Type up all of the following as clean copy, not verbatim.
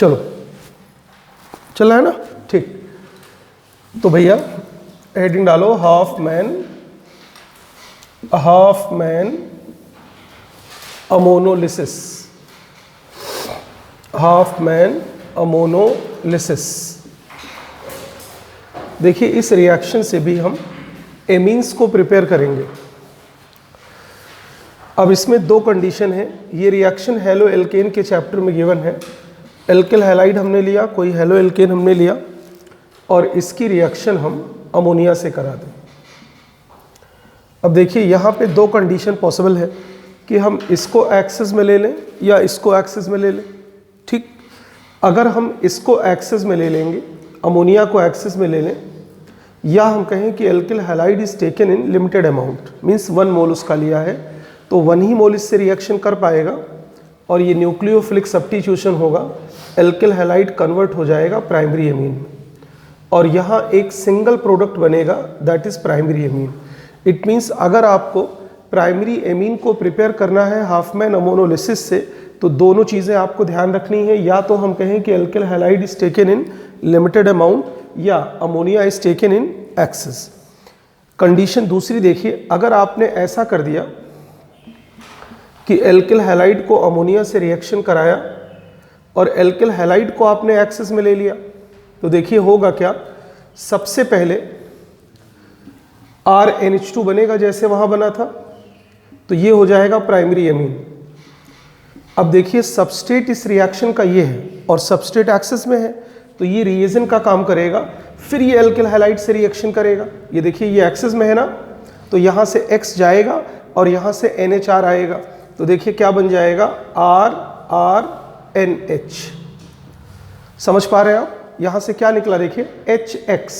चलो चल रहा है ना, ठीक। तो भैया हेडिंग डालो half man ammonolysis, half man ammonolysis. देखिए इस रिएक्शन से भी हम एमीन्स को प्रिपेयर करेंगे। अब इसमें दो कंडीशन है। ये रिएक्शन हेलो एल्केन के चैप्टर में गिवन है। एल्किल हैलाइड हमने लिया, कोई हेलो एल्केन हमने लिया और इसकी रिएक्शन हम अमोनिया से करा दें। अब देखिए यहाँ पे दो कंडीशन पॉसिबल है कि हम इसको एक्सेस में ले लें या इसको एक्सेस में ले लें, ठीक। अगर हम इसको एक्सेस में ले लेंगे, अमोनिया को एक्सेस में ले लें, या हम कहें कि alkyl halide is taken in limited amount, means 1 मोल उसका लिया है, तो 1 ही मोल इससे रिएक्शन कर पाएगा और ये न्यूक्लियोफिलिक सब्स्टिट्यूशन होगा, एल्किल हैलाइड कन्वर्ट हो जाएगा प्राइमरी एमीन में और यहाँ एक सिंगल प्रोडक्ट बनेगा, that is primary amine. It means अगर आपको प्राइमरी एमीन को प्रिपेयर करना है हाफमैन अमोनोलिसिस से, तो दोनों चीज़ें आपको ध्यान रखनी है। या तो हम कहें कि alkyl halide is taken in limited amount या ammonia is taken in excess. Condition दूसरी देखिए, अगर आपने ऐसा कर दिया कि एल्किल हैलाइड को अमोनिया से रिएक्शन कराया और एल्किल हैलाइड को आपने एक्सेस में ले लिया, तो देखिए होगा क्या। सबसे पहले RNH2 बनेगा जैसे वहां बना था, तो ये हो जाएगा प्राइमरी एमीन। अब देखिए सबस्ट्रेट इस रिएक्शन का ये है और सबस्ट्रेट एक्सेस में है, तो ये रिएजेंट का काम करेगा, फिर ये एल्किल हैलाइड से रिएक्शन करेगा। ये देखिए ये एक्सेस में है ना, तो यहाँ से X जाएगा और यहाँ से NHR आएगा, तो देखिए क्या बन जाएगा RNH। समझ पा रहे हैं आप? यहाँ से क्या निकला देखिए HX,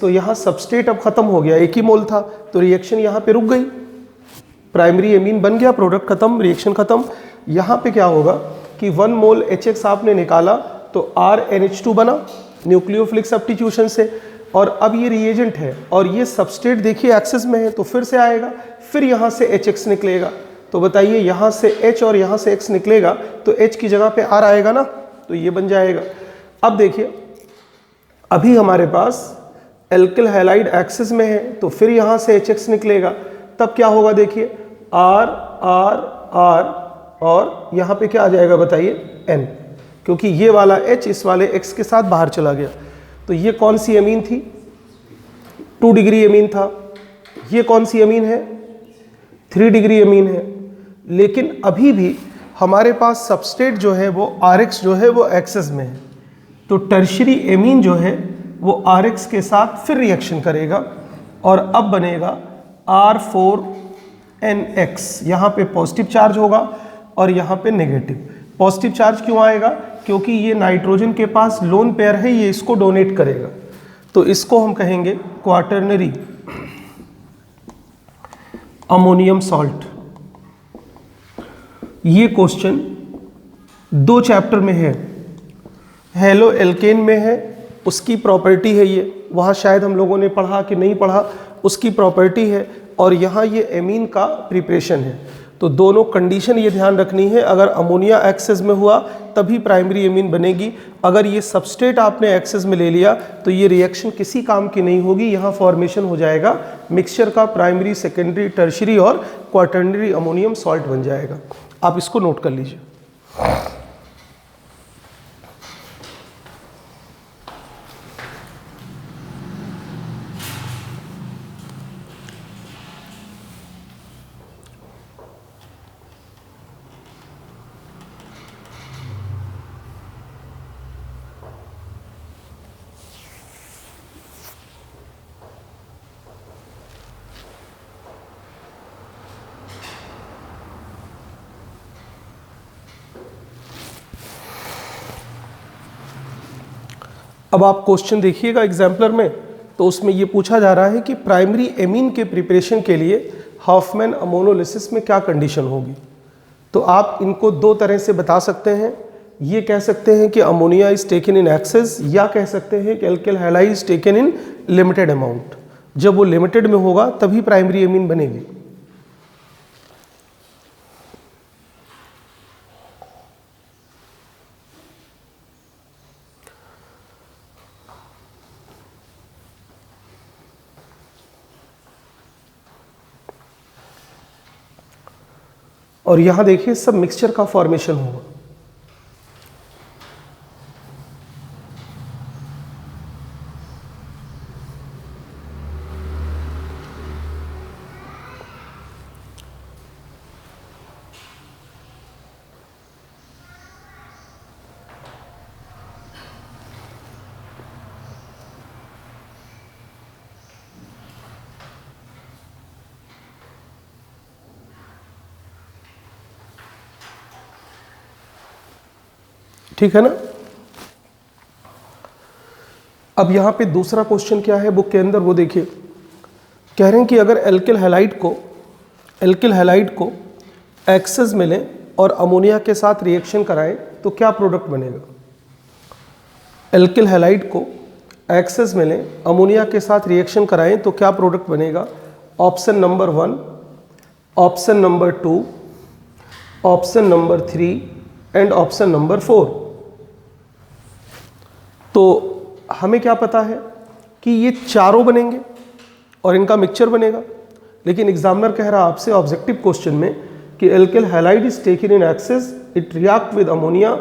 तो यहाँ सबस्ट्रेट अब खत्म हो गया, एक ही मोल था, तो रिएक्शन यहाँ पे रुक गई, प्राइमरी एमीन बन गया, प्रोडक्ट खत्म, रिएक्शन खत्म। यहाँ पे क्या होगा कि 1 मोल HX आपने निकाला तो RNH2 बना न्यूक्लियोफिलिक सब्स्टिट्यूशन से, और अब ये रिएजेंट है और ये सबस्ट्रेट देखिए एक्सेस में है, तो फिर से आएगा, फिर यहाँ से HX निकलेगा। तो बताइए यहाँ से H और यहाँ से X निकलेगा तो H की जगह पे R आएगा ना, तो ये बन जाएगा। अब देखिए अभी हमारे पास एल्किल हैलाइड एक्सेस में है, तो फिर यहाँ से HX निकलेगा, तब क्या होगा देखिए R R R और यहाँ पे क्या आ जाएगा बताइए N, क्योंकि ये वाला H इस वाले X के साथ बाहर चला गया। तो ये कौन सी अमीन थी? 2 डिग्री अमीन था। ये कौन सी अमीन है? 3 डिग्री अमीन है। लेकिन अभी भी हमारे पास सबस्ट्रेट जो है वो RX जो है वो एक्सेस में है, तो टर्शियरी एमीन जो है वो RX के साथ फिर रिएक्शन करेगा और अब बनेगा R4NX। यहाँ पे पॉजिटिव चार्ज होगा और यहाँ पे नेगेटिव। पॉजिटिव चार्ज क्यों आएगा? क्योंकि ये नाइट्रोजन के पास लोन पेयर है, ये इसको डोनेट करेगा, तो इसको हम कहेंगे क्वाटर्नरी अमोनियम सॉल्ट। ये क्वेश्चन 2 चैप्टर में है, हेलो एल्केन में है, उसकी प्रॉपर्टी है ये, वहाँ शायद हम लोगों ने पढ़ा कि नहीं पढ़ा, उसकी प्रॉपर्टी है, और यहाँ ये एमीन का प्रिपरेशन है। तो दोनों कंडीशन ये ध्यान रखनी है, अगर अमोनिया एक्सेस में हुआ तभी प्राइमरी एमीन बनेगी, अगर ये सबस्ट्रेट आपने एक्सेस में ले लिया तो ये रिएक्शन किसी काम की नहीं होगी, यहाँ फॉर्मेशन हो जाएगा मिक्सचर का, प्राइमरी सेकेंडरी टर्शियरी और क्वाटर्नरी अमोनियम सॉल्ट बन जाएगा। आप इसको नोट कर लीजिए। अब आप क्वेश्चन देखिएगा एग्जाम्पलर में, तो उसमें ये पूछा जा रहा है कि प्राइमरी एमीन के प्रिपरेशन के लिए हाफमैन अमोनोलिसिस में क्या कंडीशन होगी। तो आप इनको 2 तरह से बता सकते हैं, ये कह सकते हैं कि ammonia is taken in access, या कह सकते हैं कि alkyl halide is taken in limited amount. जब वो लिमिटेड में होगा तभी प्राइमरी एमीन बनेगी। और यहाँ देखिए सब मिक्सचर का फॉर्मेशन होगा। ठीक है ना। अब यहाँ पे दूसरा क्वेश्चन क्या है बुक के अंदर, वो देखिए, कह रहे हैं कि अगर एल्किल हैलाइड को एक्सेस मिले और अमोनिया के साथ रिएक्शन कराएं तो क्या प्रोडक्ट बनेगा। एल्किल हैलाइड को एक्सेस मिले, अमोनिया के साथ रिएक्शन कराएं तो क्या प्रोडक्ट बनेगा। Option number 1, option number 2, option number 3 and option number 4। तो हमें क्या पता है कि ये चारों बनेंगे और इनका मिक्सचर बनेगा, लेकिन एग्जामिनर कह रहा है आपसे ऑब्जेक्टिव क्वेश्चन में कि alkyl halide is taken in access, it react with ammonia,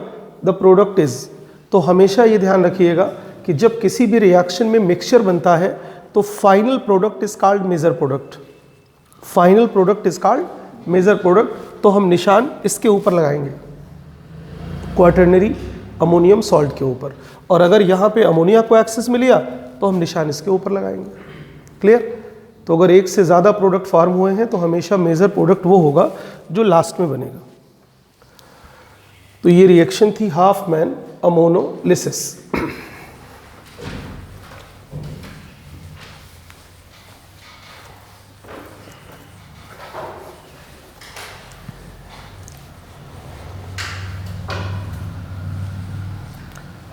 the product is. तो हमेशा ये ध्यान रखिएगा कि जब किसी भी रिएक्शन में मिक्सचर बनता है तो final product is called major product. Final product is called major product. तो हम निशान इसके ऊपर लगाएंगे, क्वाटरनरी अमोनियम सॉल्ट के ऊपर, और अगर यहाँ पे अमोनिया को एक्सेस मिल गया तो हम निशान इसके ऊपर लगाएंगे। क्लियर। तो अगर एक से ज़्यादा प्रोडक्ट फॉर्म हुए हैं तो हमेशा मेजर प्रोडक्ट वो होगा जो लास्ट में बनेगा। तो ये रिएक्शन थी हाफमैन अमोनोलिसिस।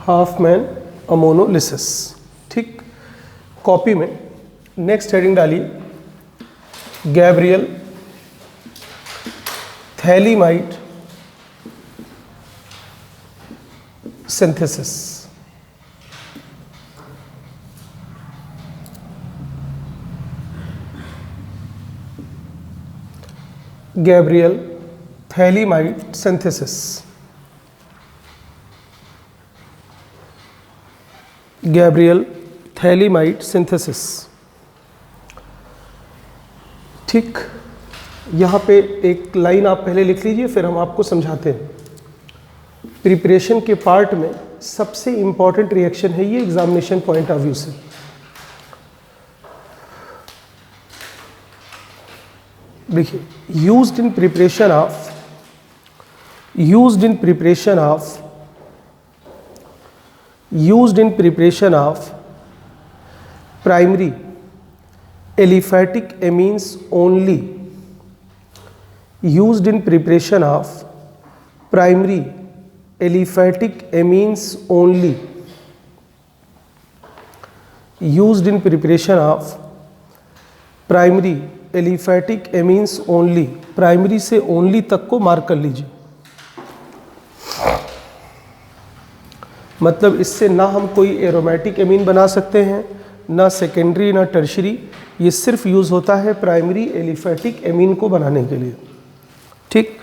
Hopman ammonolysis. ठीक, कॉपी में नेक्स्ट हेडिंग डालिए, Gabriel phthalimide synthesis. Gabriel phthalimide synthesis. Gabriel phthalimide synthesis. ठीक, यहाँ पे एक लाइन आप पहले लिख लीजिए, फिर हम आपको समझाते हैं। प्रिपरेशन के पार्ट में सबसे इंपॉर्टेंट रिएक्शन है ये एग्जामिनेशन पॉइंट ऑफ व्यू से। देखिए, used in preparation of primary aliphatic amines only. Used in preparation of primary aliphatic amines only. Used in preparation of primary aliphatic amines only. Primary से only तक को mark कर लीजिए। मतलब इससे ना हम कोई एरोमेटिक एमीन बना सकते हैं, ना सेकेंडरी, ना टर्शरी। ये सिर्फ यूज़ होता है प्राइमरी एलिफैटिक एमीन को बनाने के लिए। ठीक,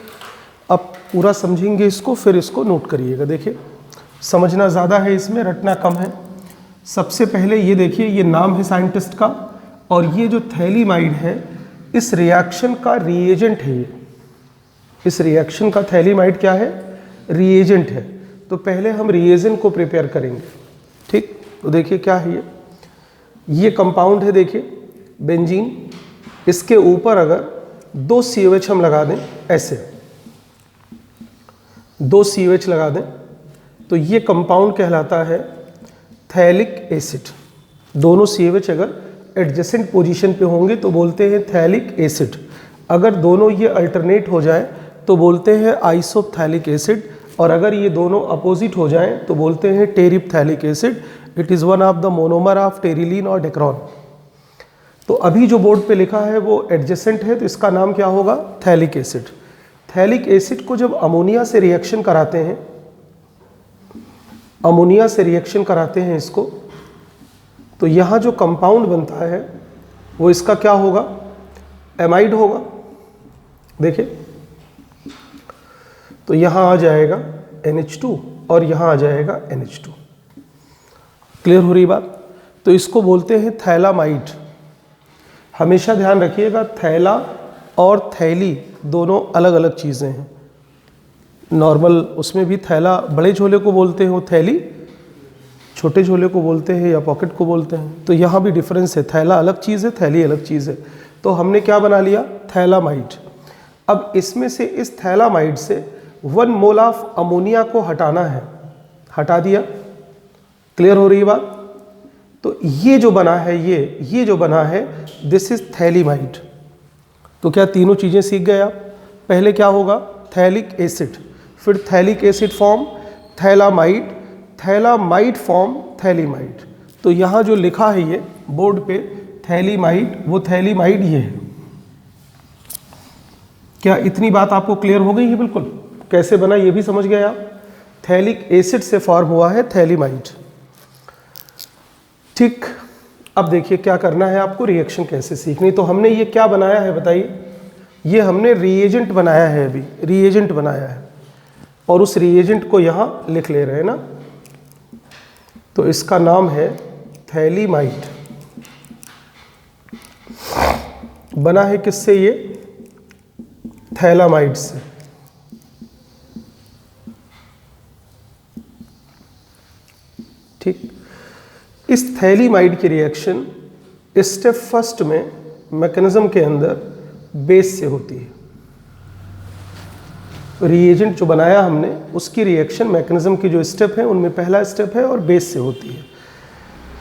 अब पूरा समझेंगे इसको, फिर इसको नोट करिएगा। देखिए, समझना ज़्यादा है इसमें, रटना कम है। सबसे पहले ये देखिए, ये नाम है साइंटिस्ट का, और ये जो थैलीमाइड है इस रिएक्शन का रिएजेंट है। ये इस रिएक्शन का थैलीमाइड क्या है, रिएजेंट है। तो पहले हम रिएजेंट को प्रिपेयर करेंगे। ठीक, तो देखिए क्या है ये कंपाउंड है, देखिए बेंजीन। इसके ऊपर अगर 2 COH हम लगा दें, ऐसे 2 COH लगा दें, तो ये कंपाउंड कहलाता है थैलिक एसिड। दोनों COH अगर एडजेसेंट पोजीशन पे होंगे तो बोलते हैं थैलिक एसिड। अगर दोनों ये अल्टरनेट हो जाएं तो बोलते हैं आइसोथैलिक एसिड, और अगर ये दोनों अपोजिट हो जाएं तो बोलते हैं terephthalic acid. It is one of the monomer of terylene और डेक्रोन। तो अभी जो बोर्ड पे लिखा है वो एडजेसेंट है, तो इसका नाम क्या होगा, थैलिक एसिड। थैलिक एसिड को जब अमोनिया से रिएक्शन कराते हैं, अमोनिया से रिएक्शन कराते हैं इसको, तो यहाँ जो कंपाउंड बनता है वो इसका क्या होगा, एमाइड होगा। देखिए, तो यहाँ आ जाएगा NH2 और यहाँ आ जाएगा NH2। क्लियर हो रही बात? तो इसको बोलते हैं थैलामाइड। हमेशा ध्यान रखिएगा, थैला और थैली दोनों अलग अलग चीज़ें हैं। नॉर्मल उसमें भी थैला बड़े झोले को बोलते हैं, वो थैली छोटे झोले को बोलते हैं या पॉकेट को बोलते हैं। तो यहाँ भी डिफरेंस है, थैला अलग चीज़ है, थैली अलग चीज़ है। तो हमने क्या बना लिया? थैलामाइड। अब इसमें से, इस थैलामाइड से 1 मोल ऑफ अमोनिया को हटाना है, हटा दिया। क्लियर हो रही बात? तो ये जो बना है, ये जो बना है, दिस इज थैलीमाइड। तो क्या तीनों चीज़ें सीख गए आप? पहले क्या होगा? थैलिक एसिड, फिर phthalic acid form phthalimide, phthalimide form phthalimide. तो यहाँ जो लिखा है ये बोर्ड पे थैलीमाइड, वो थैलीमाइड ये है। क्या इतनी बात आपको क्लियर हो गई है? बिल्कुल। कैसे बना ये भी समझ गए आप? थैलिक एसिड से फॉर्म हुआ है थैलीमाइड। ठीक, अब देखिए क्या करना है आपको, रिएक्शन कैसे सीखनी। तो हमने ये क्या बनाया है बताइए? ये हमने रिएजेंट बनाया है, अभी रिएजेंट बनाया है, और उस रिएजेंट को यहाँ लिख ले रहे हैं ना। तो इसका नाम है थैलीमाइड। बना है किससे? ये थैलामाइड से। ठीक, इस थैलीमाइड की रिएक्शन स्टेप फर्स्ट में मैकेनिज्म के अंदर बेस से होती है। रिएजेंट जो बनाया हमने, उसकी रिएक्शन मैकेनिज्म की जो स्टेप है उनमें पहला स्टेप है और बेस से होती है।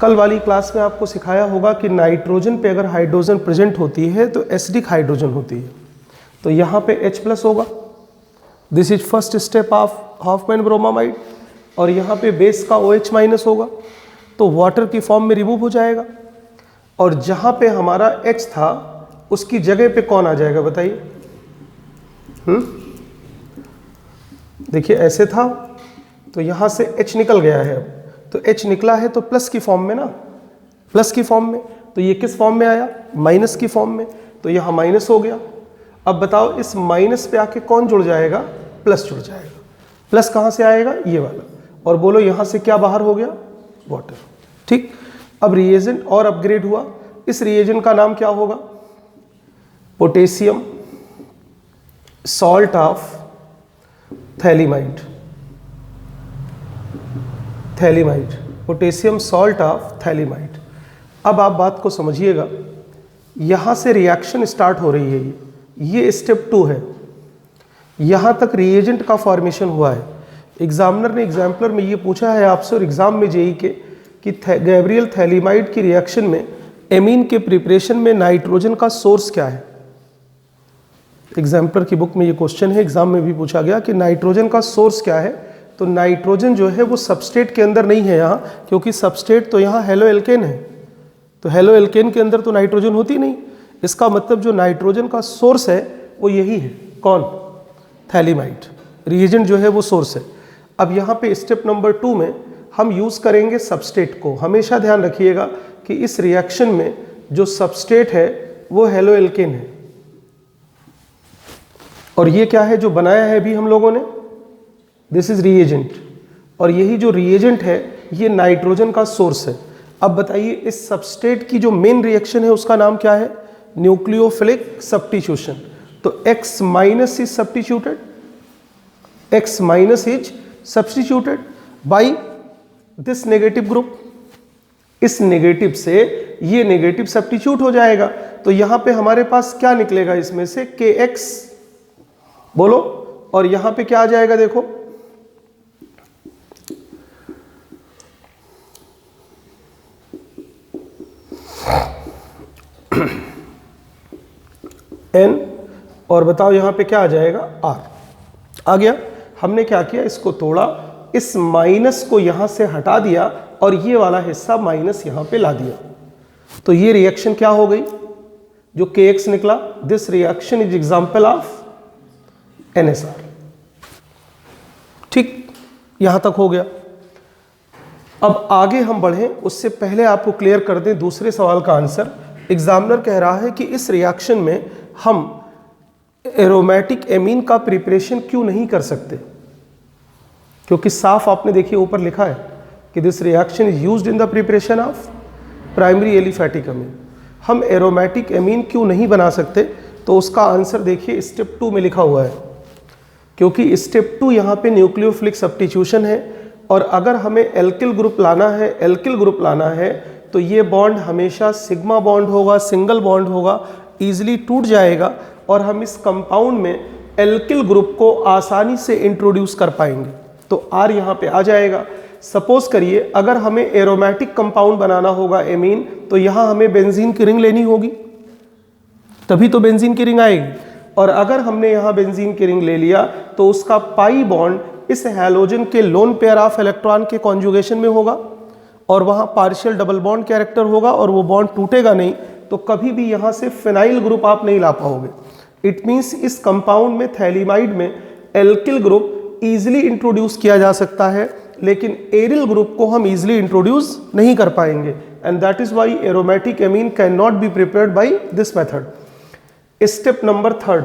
कल वाली क्लास में आपको सिखाया होगा कि नाइट्रोजन पे अगर हाइड्रोजन प्रेजेंट होती है तो एसिडिक हाइड्रोजन होती है। तो यहाँ पे H+ होगा, this is first step of Hofmann bromamide. और यहाँ पे बेस का OH- होगा, तो वाटर की फॉर्म में रिमूव हो जाएगा। और जहाँ पे हमारा H था उसकी जगह पे कौन आ जाएगा बताइए? देखिए ऐसे था, तो यहाँ से H निकल गया है। अब तो H निकला है तो प्लस की फॉर्म में ना, प्लस की फॉर्म में। तो ये किस फॉर्म में आया? माइनस की फॉर्म में। तो यहाँ माइनस हो गया। अब बताओ इस माइनस पे आके कौन जुड़ जाएगा? प्लस जुड़ जाएगा। प्लस कहाँ से आएगा? ये वाला। और बोलो यहाँ से क्या बाहर हो गया? वाटर। ठीक, अब रिएजेंट और अपग्रेड हुआ। इस रिएजेंट का नाम क्या होगा? Potassium salt of phthalimide. Phthalimide, potassium salt of phthalimide. अब आप बात को समझिएगा, यहाँ से रिएक्शन स्टार्ट हो रही है। ये स्टेप 2 है। यहाँ तक रिएजेंट का फॉर्मेशन हुआ है। एग्जामिनर ने एग्जाम्पलर में ये पूछा है आपसे, और एग्जाम में जेई के, कि गैब्रियल थैलीमाइड की रिएक्शन में एमीन के प्रिपरेशन में नाइट्रोजन का सोर्स क्या है। एग्जाम्पलर की बुक में ये क्वेश्चन है, एग्जाम में भी पूछा गया कि नाइट्रोजन का सोर्स क्या है। तो नाइट्रोजन जो है वो सबस्ट्रेट के अंदर नहीं है यहाँ, क्योंकि सबस्ट्रेट तो यहाँ हेलो एल्केन है। तो हेलो एल्केन के अंदर तो नाइट्रोजन होती नहीं। इसका मतलब जो नाइट्रोजन का सोर्स है वो यही है। कौन? थैलीमाइड। रिएजेंट जो है वो सोर्स है। अब यहाँ पे स्टेप नंबर 2 में हम यूज़ करेंगे सबस्ट्रेट को। हमेशा ध्यान रखिएगा कि इस रिएक्शन में जो सबस्ट्रेट है वो हेलो एल्केन है। और ये क्या है जो बनाया है अभी हम लोगों ने? This is reagent. और यही जो रिएजेंट है ये नाइट्रोजन का सोर्स है। अब बताइए इस सबस्ट्रेट की जो मेन रिएक्शन है उसका नाम क्या है? Nucleophilic substitution. तो X- is substituted, X- is substituted by this negative group. इस नेगेटिव से ये नेगेटिव सब्स्टिट्यूट हो जाएगा। तो यहां पे हमारे पास क्या निकलेगा? इसमें से KX बोलो, और यहां पे क्या आ जाएगा? देखो N, और बताओ यहां पे क्या आ जाएगा? R आ गया। हमने क्या किया? इसको तोड़ा, इस माइनस को यहां से हटा दिया और ये वाला हिस्सा माइनस यहां पे ला दिया। तो ये रिएक्शन क्या हो गई? जो KX निकला, this reaction is example of NSR। ठीक, यहां तक हो गया। अब आगे हम बढ़ें उससे पहले आपको क्लियर कर दें दूसरे सवाल का आंसर। एग्जामिनर कह रहा है कि इस रिएक्शन में हम एरोमेटिक एमीन का प्रिपरेशन क्यों नहीं कर सकते? क्योंकि साफ आपने देखिए ऊपर लिखा है कि this reaction is used in the preparation of primary aliphatic amine. हम एरोमेटिक एमीन क्यों नहीं बना सकते? तो उसका आंसर देखिए स्टेप 2 में लिखा हुआ है, क्योंकि स्टेप 2 यहाँ पे न्यूक्लियोफिलिक सब्स्टिट्यूशन है, और अगर हमें एल्किल ग्रुप लाना है तो ये बॉन्ड हमेशा सिग्मा बॉन्ड होगा, सिंगल बॉन्ड होगा, ईजिली टूट जाएगा, और हम इस कंपाउंड में एल्किल ग्रुप को आसानी से इंट्रोड्यूस कर पाएंगे। तो R यहाँ पे आ जाएगा। सपोज करिए अगर हमें एरोमेटिक कंपाउंड बनाना होगा एमीन, तो यहाँ हमें बेंजीन की रिंग लेनी होगी, तभी तो बेंजीन की रिंग आएगी। और अगर हमने यहाँ बेंजीन की रिंग ले लिया तो उसका पाई बॉन्ड इस हैलोजन के लोन पेयर ऑफ इलेक्ट्रॉन के कॉन्जुगेशन में होगा, और वहाँ पार्शियल डबल बॉन्ड कैरेक्टर होगा, और वो बॉन्ड टूटेगा नहीं, तो कभी भी यहाँ से फिनाइल ग्रुप आप नहीं ला पाओगे। इट मीन्स इस कंपाउंड में, थैलीमाइड में, एल्किल ग्रुप इजीली इंट्रोड्यूस किया जा सकता है, लेकिन एरिल ग्रुप को हम इजीली इंट्रोड्यूस नहीं कर पाएंगे, and that is why aromatic amine can not be prepared by this method. Step number 3,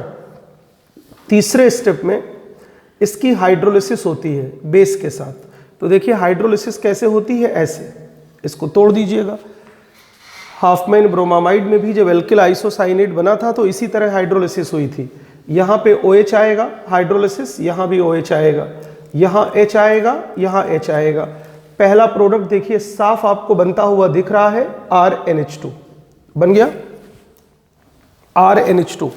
तीसरे स्टेप में इसकी हाइड्रोलिसिस होती है बेस के साथ। तो देखिए हाइड्रोलिसिस कैसे होती है, ऐसे इसको तोड़ दीजिएगा। हाफमैन ब्रोमामाइड में भी जब एल्किल आइसोसाइनेट बना था तो इसी तरह हाइड्रोलिसिस हुई थी। यहाँ पे OH आएगा हाइड्रोलिसिस, यहाँ भी OH आएगा, यहाँ H आएगा, यहाँ H आएगा। पहला प्रोडक्ट देखिए साफ आपको बनता हुआ दिख रहा है, RNH2 बन गया, RNH2।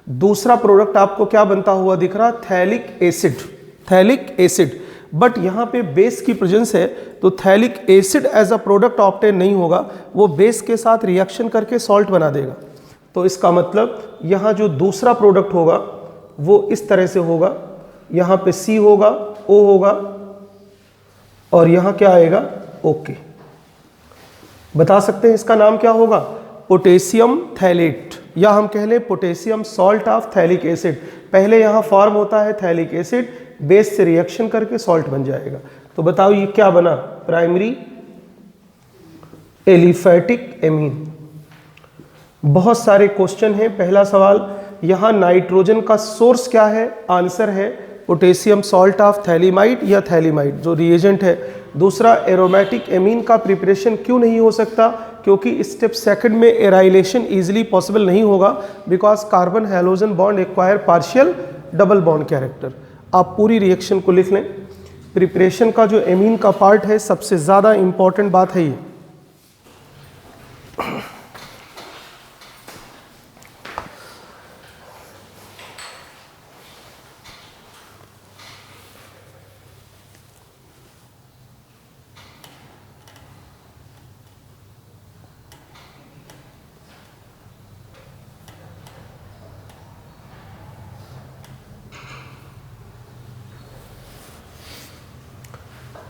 दूसरा प्रोडक्ट आपको क्या बनता हुआ दिख रहा, थैलिक एसिड। बट यहाँ पे बेस की प्रेजेंस है, तो phthalic acid as a product obtain नहीं होगा, वो बेस के साथ रिएक्शन करके सॉल्ट बना देगा। तो इसका मतलब यहाँ जो दूसरा प्रोडक्ट होगा वो इस तरह से होगा, यहाँ पे C होगा, O होगा, और यहाँ क्या आएगा, OK। बता सकते हैं इसका नाम क्या होगा, पोटेशियम थैलेट, या हम कह लें potassium salt of phthalic acid. पहले यहाँ फॉर्म होता है थैलिक एसिड, बेस से रिएक्शन करके सॉल्ट बन जाएगा। तो बताओ ये क्या बना, प्राइमरी एलिफैटिक एमीन। बहुत सारे क्वेश्चन हैं। पहला सवाल, यहाँ नाइट्रोजन का सोर्स क्या है, आंसर है पोटेशियम सॉल्ट ऑफ थैलीमाइड या थैलीमाइड जो रिएजेंट है। दूसरा, एरोमेटिक एमीन का प्रिपरेशन क्यों नहीं हो सकता, क्योंकि स्टेप सेकंड में एराइलेशन इजीली पॉसिबल नहीं होगा, because carbon halogen bond acquire partial double bond character. आप पूरी रिएक्शन को लिख लें। प्रिपरेशन का जो एमीन का पार्ट है सबसे ज़्यादा इंपॉर्टेंट बात है ये।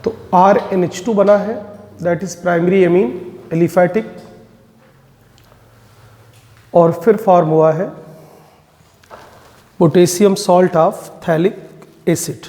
तो RNH2 बना है, that is primary amine aliphatic, और फिर फॉर्म हुआ है potassium salt of phthalic acid.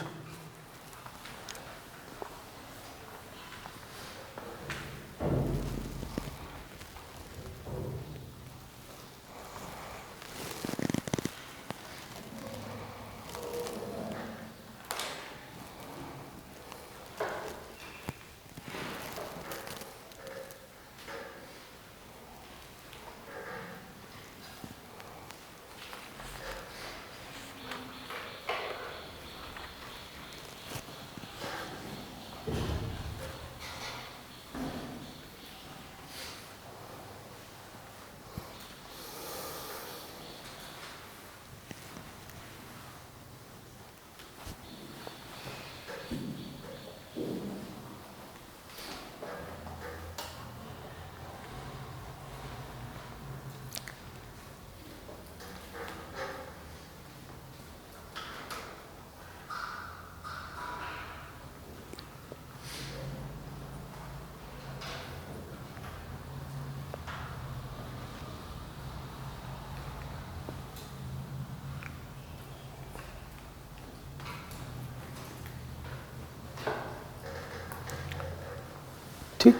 ठीक,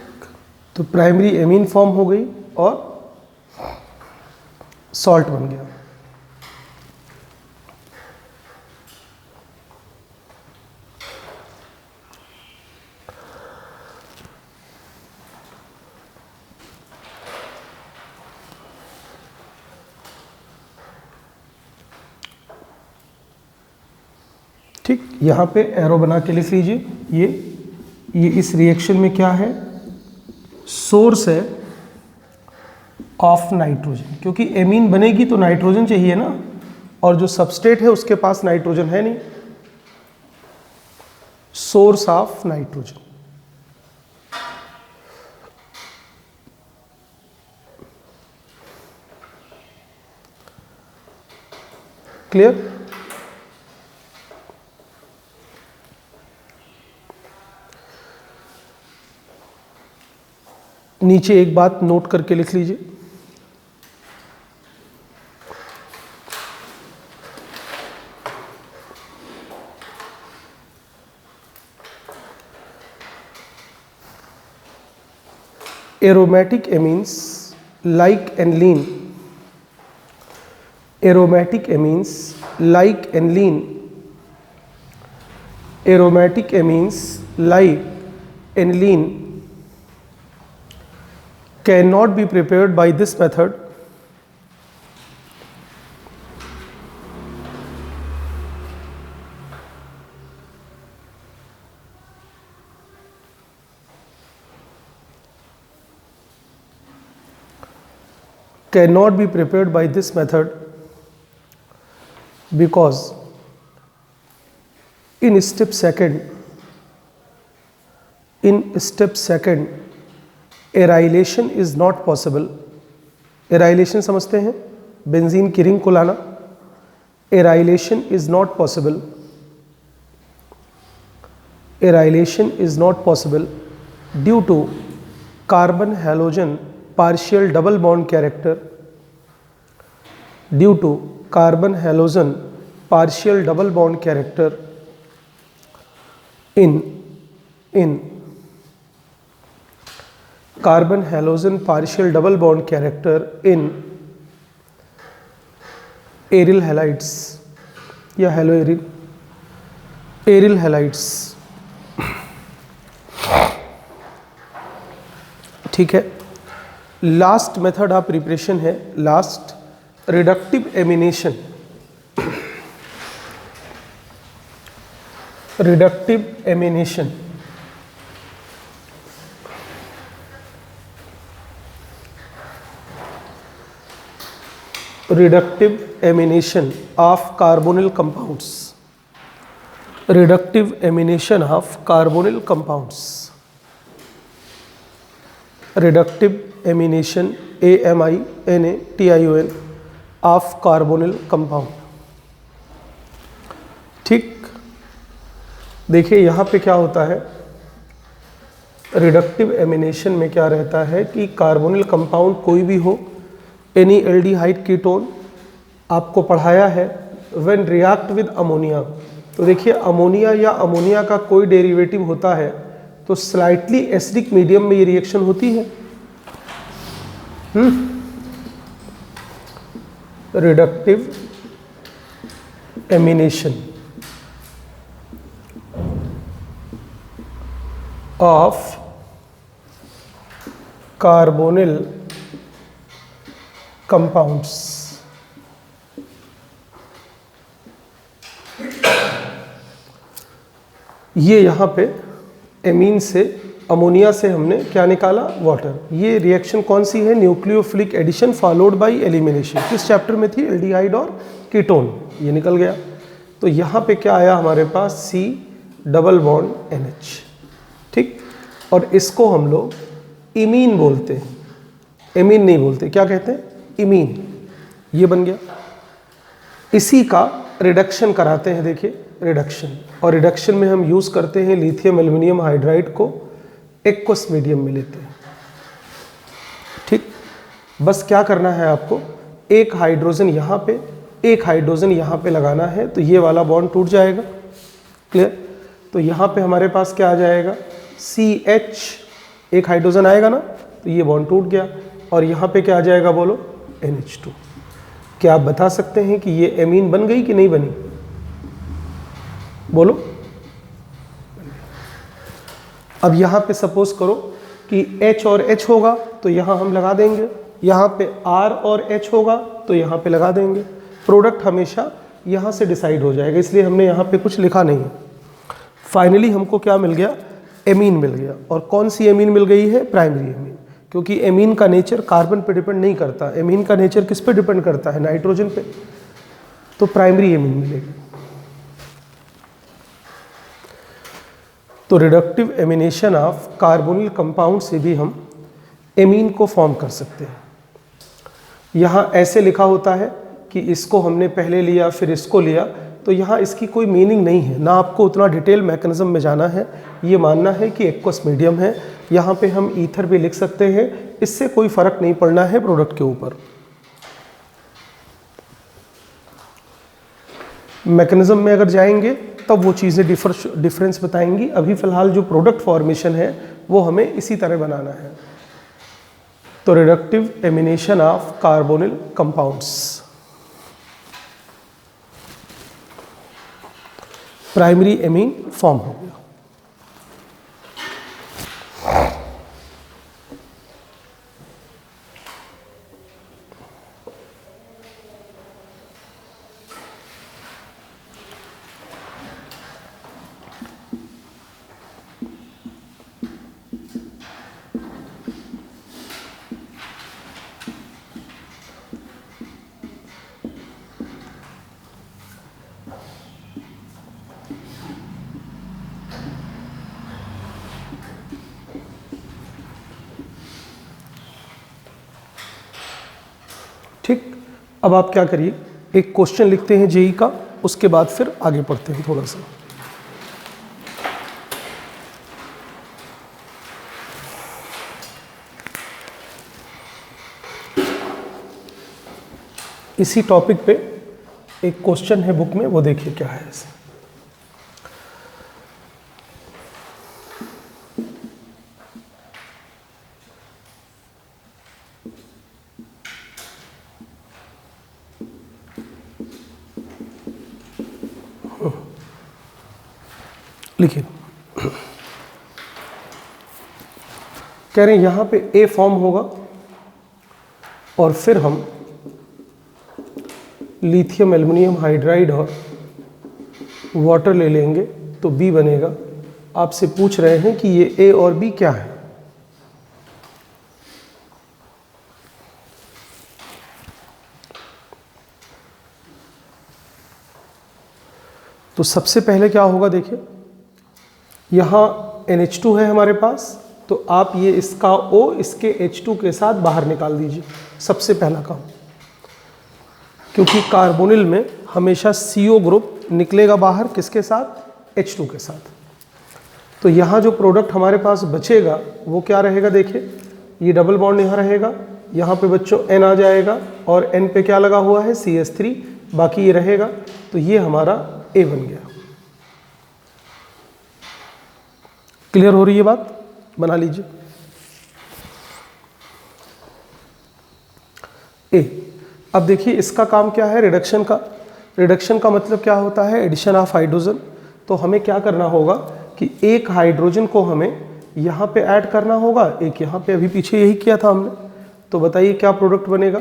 तो प्राइमरी एमीन फॉर्म हो गई और सॉल्ट बन गया। ठीक, यहाँ पे एरो बना के लिख लीजिए। ये इस रिएक्शन में क्या है, सोर्स है ऑफ नाइट्रोजन, क्योंकि एमीन बनेगी तो नाइट्रोजन चाहिए ना, और जो सबस्ट्रेट है उसके पास नाइट्रोजन है नहीं। Source of nitrogen, clear. नीचे एक बात नोट करके लिख लीजिए, aromatic amines like aniline, aromatic amines like aniline, aromatic amines like aniline cannot be prepared by this method cannot be prepared by this method because in step second arylation is not possible. Arylation समझते हैं, benzene की ring को लाना। Arylation is not possible, arylation is not possible due to carbon halogen partial double bond character, due to carbon halogen partial double bond character in carbon halogen partial double bond character in aryl halides या हेलोएरिल aryl halides. ठीक है, last method of preparation है, last reductive ammunition. Reductive ammunition, reductive ammunition of carbonyl compounds, reductive ammunition of carbonyl compounds, reductive ammunition AMINATION of carbonyl compound. ठीक, देखिए यहाँ पे क्या होता है, रिडक्टिव एमिनेशन में क्या रहता है कि कार्बोनिल कंपाउंड कोई भी हो, एनी एल्डिहाइड कीटोन आपको पढ़ाया है, व्हेन रिएक्ट विद अमोनिया। तो देखिए अमोनिया या अमोनिया का कोई डेरिवेटिव होता है तो स्लाइटली एसिडिक मीडियम में ये रिएक्शन होती है। Reductive ammunition of carbonyl compounds. ये यहाँ पे एमीन से, अमोनिया से हमने क्या निकाला, वाटर। ये रिएक्शन कौन सी है, nucleophilic addition followed by elimination. किस चैप्टर में थी, एल्डिहाइड और कीटोन, ये निकल गया। तो यहाँ पे क्या आया हमारे पास, C डबल बॉन्ड NH। ठीक, और इसको हम लोग इमीन बोलते हैं, एमीन नहीं बोलते, क्या कहते हैं, इमीन। ये बन गया। इसी का रिडक्शन कराते हैं, देखिए रिडक्शन, और रिडक्शन में हम यूज़ करते हैं लिथियम एल्युमिनियम हाइड्राइड को एक्वस मीडियम में लेते हैं। ठीक, बस क्या करना है आपको, एक हाइड्रोजन यहाँ पे, एक हाइड्रोजन यहाँ पे लगाना है, तो ये वाला बॉन्ड टूट जाएगा। क्लियर, तो यहाँ पे हमारे पास क्या आ जाएगा, CH, एक हाइड्रोजन आएगा ना, तो ये बॉन्ड टूट गया, और यहाँ पे क्या आ जाएगा, बोलो NH2। क्या आप बता सकते हैं कि ये एमीन बन गई कि नहीं बनी, बोलो। अब यहाँ पे सपोज करो कि H और H होगा तो यहाँ हम लगा देंगे, यहाँ पे R और H होगा तो यहाँ पे लगा देंगे। प्रोडक्ट हमेशा यहाँ से डिसाइड हो जाएगा, इसलिए हमने यहाँ पे कुछ लिखा नहीं है। फाइनली हमको क्या मिल गया, एमीन मिल गया। और कौन सी एमीन मिल गई है, प्राइमरी एमीन, क्योंकि एमीन का नेचर कार्बन पे डिपेंड नहीं करता, एमीन का नेचर किस पे डिपेंड करता है, नाइट्रोजन पे। तो प्राइमरी एमीन मिलेगी। तो reductive ammunition of carbonyl compound से भी हम एमीन को फॉर्म कर सकते हैं। यहाँ ऐसे लिखा होता है कि इसको हमने पहले लिया फिर इसको लिया, तो यहाँ इसकी कोई मीनिंग नहीं है, ना आपको उतना डिटेल मैकेनिज्म में जाना है। ये मानना है कि एक्वस मीडियम है, यहाँ पे हम ईथर भी लिख सकते हैं, इससे कोई फर्क नहीं पड़ना है प्रोडक्ट के ऊपर। मैकेनिज्म में अगर जाएंगे तब वो चीज़ें डिफरेंस बताएंगी। अभी फ़िलहाल जो प्रोडक्ट फॉर्मेशन है वो हमें इसी तरह बनाना है। तो reductive ammunition of carbonyl compounds, primary amine form हो गया। ठीक, अब आप क्या करिए, एक क्वेश्चन लिखते हैं जेई का, उसके बाद फिर आगे पढ़ते हैं थोड़ा सा। इसी टॉपिक पे एक क्वेश्चन है बुक में, वो देखिए क्या है ऐसे। लिखिए, कह रहे हैं यहाँ पे ए फॉर्म होगा और फिर हम लिथियम एल्युमिनियम हाइड्राइड और वाटर ले लेंगे तो बी बनेगा। आपसे पूछ रहे हैं कि ये ए और बी क्या है। तो सबसे पहले क्या होगा, देखिए यहाँ NH2 है हमारे पास, तो आप ये इसका O इसके H2 के साथ बाहर निकाल दीजिए, सबसे पहला काम। क्योंकि कार्बोनिल में हमेशा CO ग्रुप निकलेगा बाहर, किसके साथ, H2 के साथ। तो यहाँ जो प्रोडक्ट हमारे पास बचेगा वो क्या रहेगा, देखिए ये डबल बॉन्ड यहाँ रहेगा, यहाँ पे बच्चों N आ जाएगा और N पे क्या लगा हुआ है, CH3, बाकी ये रहेगा। तो ये हमारा A बन गया। क्लियर हो रही है बात, बना लीजिए A। अब देखिए इसका काम क्या है, रिडक्शन का। रिडक्शन का मतलब क्या होता है, एडिशन ऑफ हाइड्रोजन। तो हमें क्या करना होगा कि एक हाइड्रोजन को हमें यहाँ पे ऐड करना होगा, एक यहाँ पे, अभी पीछे यही किया था हमने। तो बताइए क्या प्रोडक्ट बनेगा,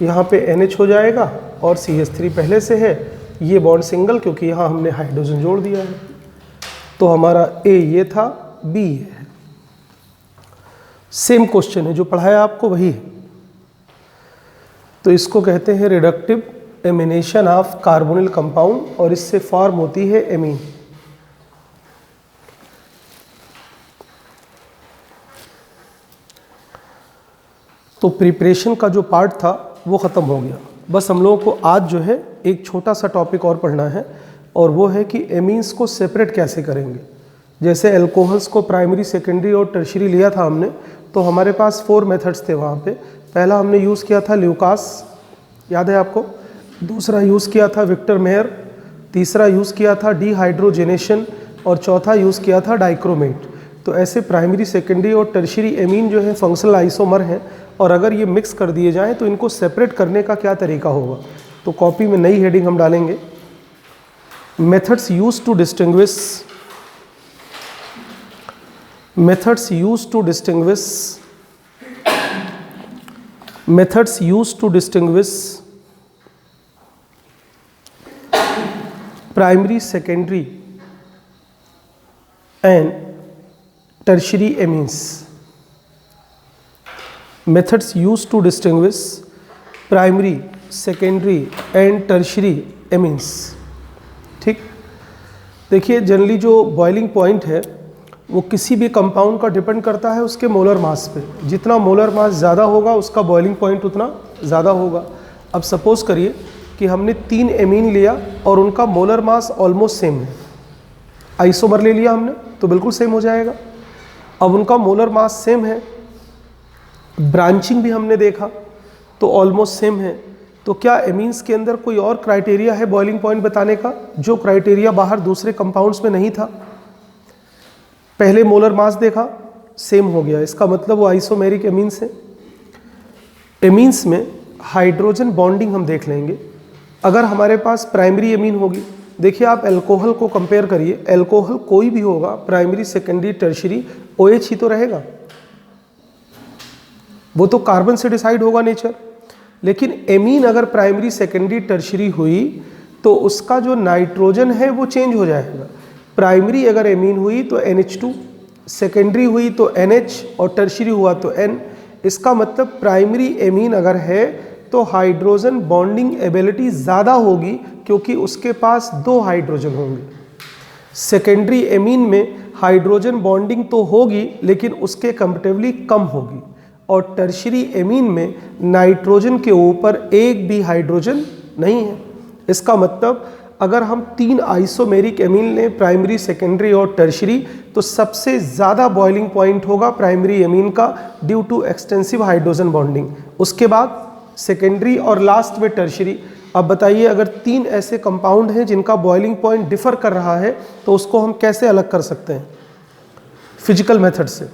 यहाँ पे NH हो जाएगा और CH3 पहले से है, ये बॉन्ड सिंगल क्योंकि यहाँ हमने हाइड्रोजन जोड़ दिया है। तो हमारा A ये था, B ये है। सेम क्वेश्चन है जो पढ़ाया आपको वही है। तो इसको कहते हैं reductive ammunition of carbonyl compound और इससे फॉर्म होती है एमीन। तो प्रिपरेशन का जो पार्ट था वो ख़त्म हो गया। बस हम लोगों को आज जो है एक छोटा सा टॉपिक और पढ़ना है, और वो है कि एमीन्स को सेपरेट कैसे करेंगे। जैसे एल्कोहल्स को प्राइमरी, सेकेंडरी और टर्शियरी लिया था हमने, तो हमारे पास 4 मेथड्स थे वहाँ पे। पहला हमने यूज़ किया था ल्यूकास, याद है आपको। दूसरा यूज़ किया था विक्टर मेयर। तीसरा यूज़ किया था डिहाइड्रोजेनेशन। और चौथा यूज़ किया था डाइक्रोमेट। तो ऐसे प्राइमरी, सेकेंडरी और टर्शियरी एमीन जो है फंक्शनल आइसोमर हैं, और अगर ये मिक्स कर दिए जाएँ तो इनको सेपरेट करने का क्या तरीका होगा। तो कॉपी में नई हेडिंग हम डालेंगे, methods used to distinguish, methods used to distinguish, methods used to distinguish primary, secondary and tertiary amines. Methods used to distinguish primary, secondary and tertiary amines. ठीक, देखिए जनरली जो बॉइलिंग पॉइंट है वो किसी भी कंपाउंड का डिपेंड करता है उसके मोलर मास पे। जितना मोलर मास ज़्यादा होगा उसका बॉइलिंग पॉइंट उतना ज़्यादा होगा। अब सपोज करिए कि हमने 3 एमीन लिया और उनका मोलर मास ऑलमोस्ट सेम है। आइसोमर ले लिया हमने तो बिल्कुल सेम हो जाएगा। अब उनका मोलर मास सेम है, ब्रांचिंग भी हमने देखा तो ऑलमोस्ट सेम है। तो क्या एमीन्स के अंदर कोई और क्राइटेरिया है बॉइलिंग पॉइंट बताने का, जो क्राइटेरिया बाहर दूसरे कंपाउंड्स में नहीं था? पहले मोलर मास देखा, सेम हो गया, इसका मतलब वो आइसोमेरिक एमीन्स है। एमीन्स में हाइड्रोजन बॉन्डिंग हम देख लेंगे। अगर हमारे पास प्राइमरी एमीन होगी, देखिए आप अल्कोहल को कंपेयर करिए, अल्कोहल कोई भी होगा, प्राइमरी, सेकेंडरी, टर्शियरी, OH ही तो रहेगा, वो तो कार्बन से डिसाइड होगा नेचर। लेकिन एमीन अगर प्राइमरी, सेकेंडरी, टर्शियरी हुई तो उसका जो नाइट्रोजन है वो चेंज हो जाएगा। प्राइमरी अगर एमीन हुई तो NH2, सेकेंडरी हुई तो NH और टर्शियरी हुआ तो N। इसका मतलब प्राइमरी एमीन अगर है तो हाइड्रोजन बॉन्डिंग एबिलिटी ज़्यादा होगी क्योंकि उसके पास 2 हाइड्रोजन होंगे। सेकेंडरी एमीन में हाइड्रोजन बॉन्डिंग तो होगी लेकिन उसके कंपैरेटिवली कम होगी। और टर्शियरी एमीन में नाइट्रोजन के ऊपर एक भी हाइड्रोजन नहीं है। इसका मतलब अगर हम 3 आइसोमेरिक एमीन लें, प्राइमरी, सेकेंडरी और टर्शियरी, तो सबसे ज़्यादा बॉइलिंग पॉइंट होगा प्राइमरी एमीन का due to extensive hydrogen bonding. उसके बाद सेकेंडरी और लास्ट में टर्शियरी। अब बताइए अगर 3 ऐसे कंपाउंड हैं जिनका बॉइलिंग पॉइंट डिफर कर रहा है तो उसको हम कैसे अलग कर सकते हैं? फिजिकल मेथड से।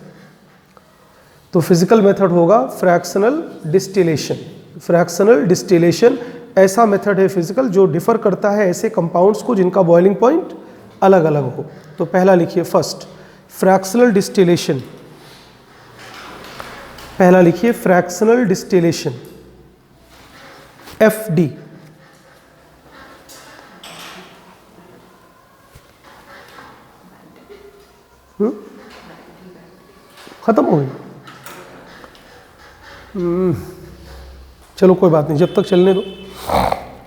तो फिजिकल मेथड होगा फ्रैक्शनल डिस्टिलेशन। फ्रैक्शनल डिस्टिलेशन ऐसा मेथड है फिजिकल जो डिफर करता है ऐसे कंपाउंड्स को जिनका बॉइलिंग पॉइंट अलग अलग हो। तो पहला लिखिए, फर्स्ट फ्रैक्शनल डिस्टिलेशन। पहला लिखिए फ्रैक्शनल डिस्टिलेशन, FD। खत्म हो गई? चलो कोई बात नहीं, जब तक चलने दो।